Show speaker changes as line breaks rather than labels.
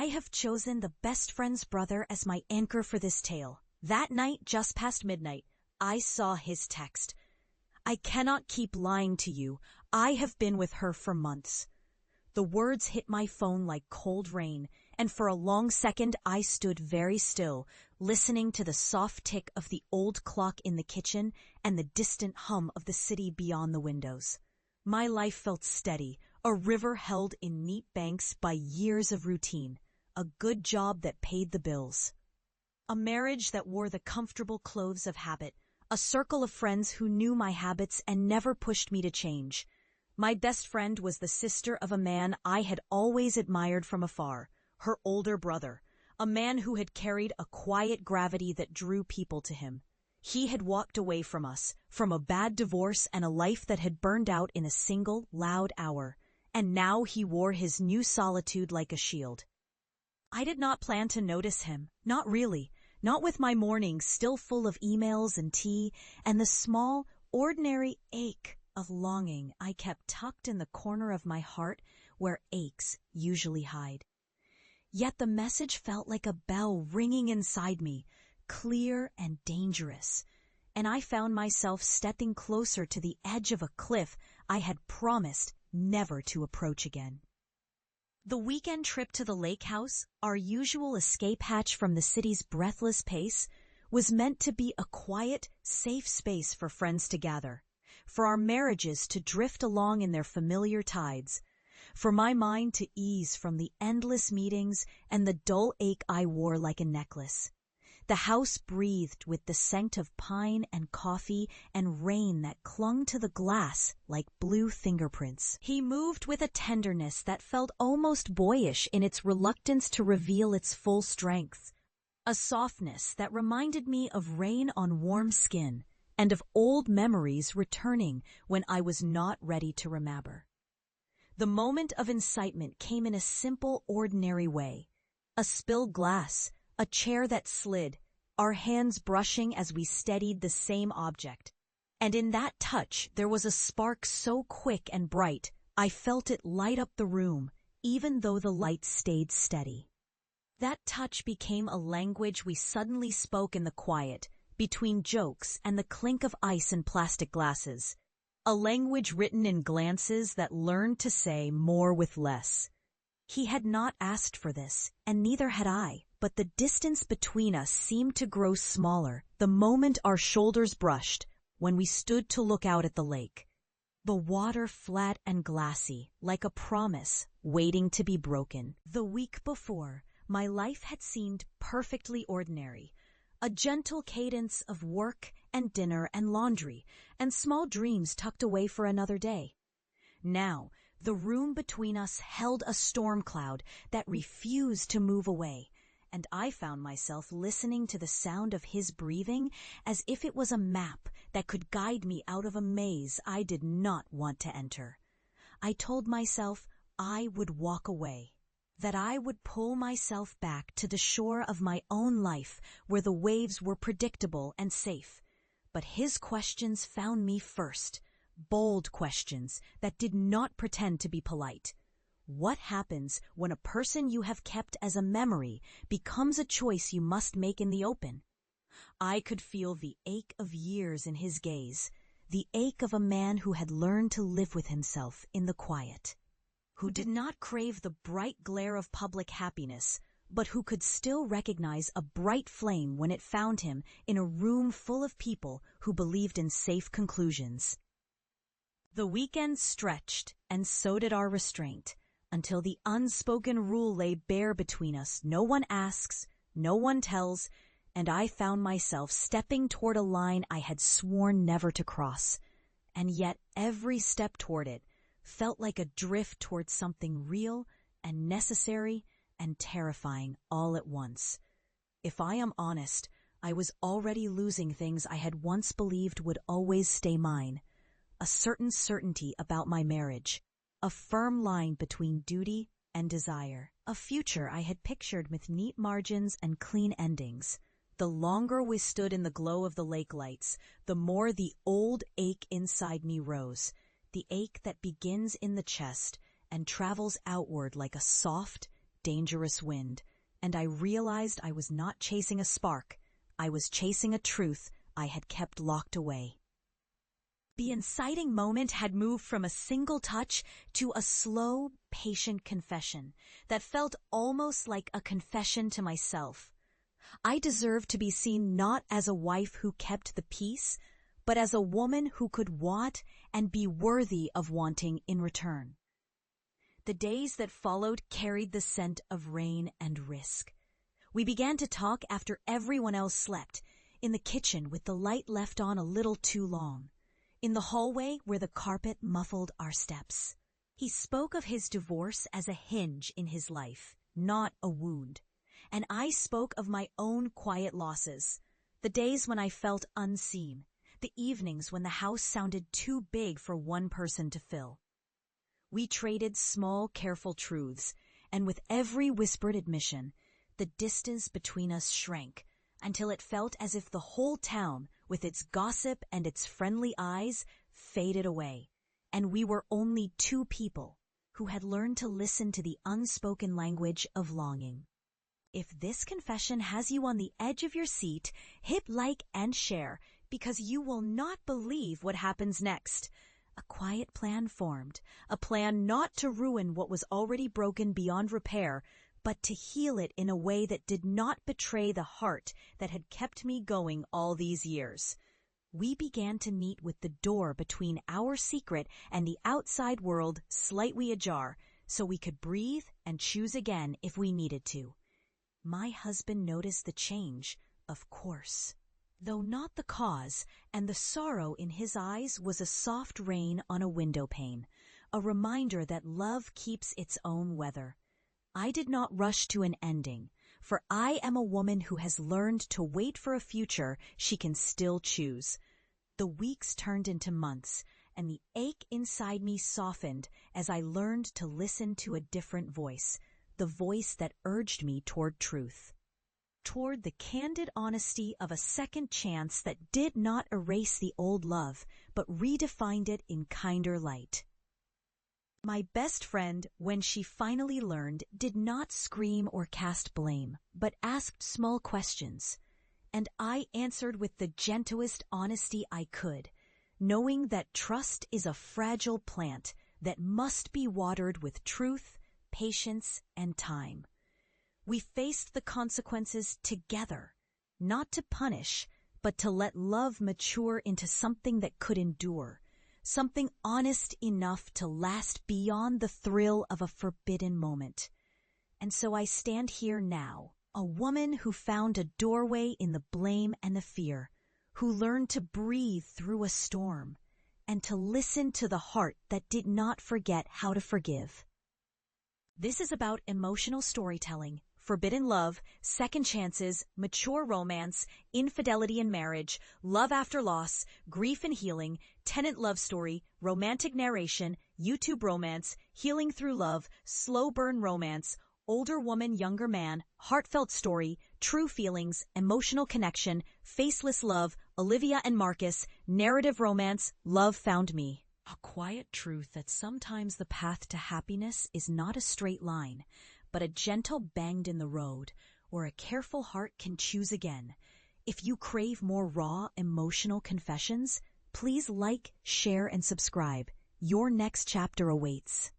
I have chosen the best friend's brother as my anchor for this tale. That night, just past midnight, I saw his text. I cannot keep lying to you. I have been with her for months. The words hit my phone like cold rain, and for a long second I stood very still, listening to the soft tick of the old clock in the kitchen and the distant hum of the city beyond the windows. My life felt steady, a river held in neat banks by years of routine, a good job that paid the bills. A marriage that wore the comfortable clothes of habit, a circle of friends who knew my habits and never pushed me to change. My best friend was the sister of a man I had always admired from afar, her older brother, a man who had carried a quiet gravity that drew people to him. He had walked away from us, from a bad divorce and a life that had burned out in a single, loud hour, and now he wore his new solitude like a shield. I did not plan to notice him, not really, not with my mornings still full of emails and tea, and the small, ordinary ache of longing I kept tucked in the corner of my heart where aches usually hide. Yet the message felt like a bell ringing inside me, clear and dangerous, and I found myself stepping closer to the edge of a cliff I had promised never to approach again. The weekend trip to the lake house, our usual escape hatch from the city's breathless pace, was meant to be a quiet, safe space for friends to gather, for our marriages to drift along in their familiar tides, for my mind to ease from the endless meetings and the dull ache I wore like a necklace. The house breathed with the scent of pine and coffee and rain that clung to the glass like blue fingerprints. He moved with a tenderness that felt almost boyish in its reluctance to reveal its full strength, a softness that reminded me of rain on warm skin and of old memories returning when I was not ready to remember. The moment of incitement came in a simple, ordinary way. A spilled glass, a chair that slid, our hands brushing as we steadied the same object. And in that touch there was a spark so quick and bright, I felt it light up the room, even though the light stayed steady. That touch became a language we suddenly spoke in the quiet, between jokes and the clink of ice in plastic glasses. A language written in glances that learned to say more with less. He had not asked for this, and neither had I, but the distance between us seemed to grow smaller the moment our shoulders brushed, when we stood to look out at the lake. The water flat and glassy, like a promise, waiting to be broken. The week before, my life had seemed perfectly ordinary. A gentle cadence of work and dinner and laundry, and small dreams tucked away for another day. Now, the room between us held a storm cloud that refused to move away, and I found myself listening to the sound of his breathing as if it was a map that could guide me out of a maze I did not want to enter. I told myself I would walk away, that I would pull myself back to the shore of my own life where the waves were predictable and safe. But his questions found me first, bold questions that did not pretend to be polite. What happens when a person you have kept as a memory becomes a choice you must make in the open? I could feel the ache of years in his gaze, the ache of a man who had learned to live with himself in the quiet, who did not crave the bright glare of public happiness, but who could still recognize a bright flame when it found him in a room full of people who believed in safe conclusions. The weekend stretched, and so did our restraint, until the unspoken rule lay bare between us. No one asks, no one tells, and I found myself stepping toward a line I had sworn never to cross. And yet every step toward it felt like a drift toward something real and necessary and terrifying all at once. If I am honest, I was already losing things I had once believed would always stay mine. A certain certainty about my marriage, a firm line between duty and desire, a future I had pictured with neat margins and clean endings. The longer we stood in the glow of the lake lights, the more the old ache inside me rose, the ache that begins in the chest and travels outward like a soft, dangerous wind, and I realized I was not chasing a spark. I was chasing a truth I had kept locked away. The inciting moment had moved from a single touch to a slow, patient confession that felt almost like a confession to myself. I deserved to be seen not as a wife who kept the peace, but as a woman who could want and be worthy of wanting in return. The days that followed carried the scent of rain and risk. We began to talk after everyone else slept, in the kitchen with the light left on a little too long, in the hallway where the carpet muffled our steps. He spoke of his divorce as a hinge in his life, not a wound. And I spoke of my own quiet losses, the days when I felt unseen, the evenings when the house sounded too big for one person to fill. We traded small, careful truths, and with every whispered admission, the distance between us shrank until it felt as if the whole town, with its gossip and its friendly eyes, faded away, and we were only two people who had learned to listen to the unspoken language of longing. If this confession has you on the edge of your seat, hit like and share, because you will not believe what happens next. A quiet plan formed, a plan not to ruin what was already broken beyond repair, but to heal it in a way that did not betray the heart that had kept me going all these years. We began to meet with the door between our secret and the outside world slightly ajar, so we could breathe and choose again if we needed to. My husband noticed the change, of course, though not the cause, and the sorrow in his eyes was a soft rain on a window pane, a reminder that love keeps its own weather. I did not rush to an ending, for I am a woman who has learned to wait for a future she can still choose. The weeks turned into months, and the ache inside me softened as I learned to listen to a different voice, the voice that urged me toward truth, toward the candid honesty of a second chance that did not erase the old love, but redefined it in kinder light. My best friend, when she finally learned, did not scream or cast blame, but asked small questions, and I answered with the gentlest honesty I could, knowing that trust is a fragile plant that must be watered with truth, patience, and time. We faced the consequences together, not to punish, but to let love mature into something that could endure, something honest enough to last beyond the thrill of a forbidden moment. And so I stand here now, a woman who found a doorway in the blame and the fear, who learned to breathe through a storm, and to listen to the heart that did not forget how to forgive. This is about emotional storytelling, forbidden love, second chances, mature romance, infidelity in marriage, love after loss, grief and healing, tenant love story, romantic narration, YouTube romance, healing through love, slow burn romance, older woman, younger man, heartfelt story, true feelings, emotional connection, faceless love, Olivia and Marcus, narrative romance, love found me. A quiet truth that sometimes the path to happiness is not a straight line, but a gentle bend in the road, where a careful heart can choose again. If you crave more raw, emotional confessions, please like, share, and subscribe. Your next chapter awaits.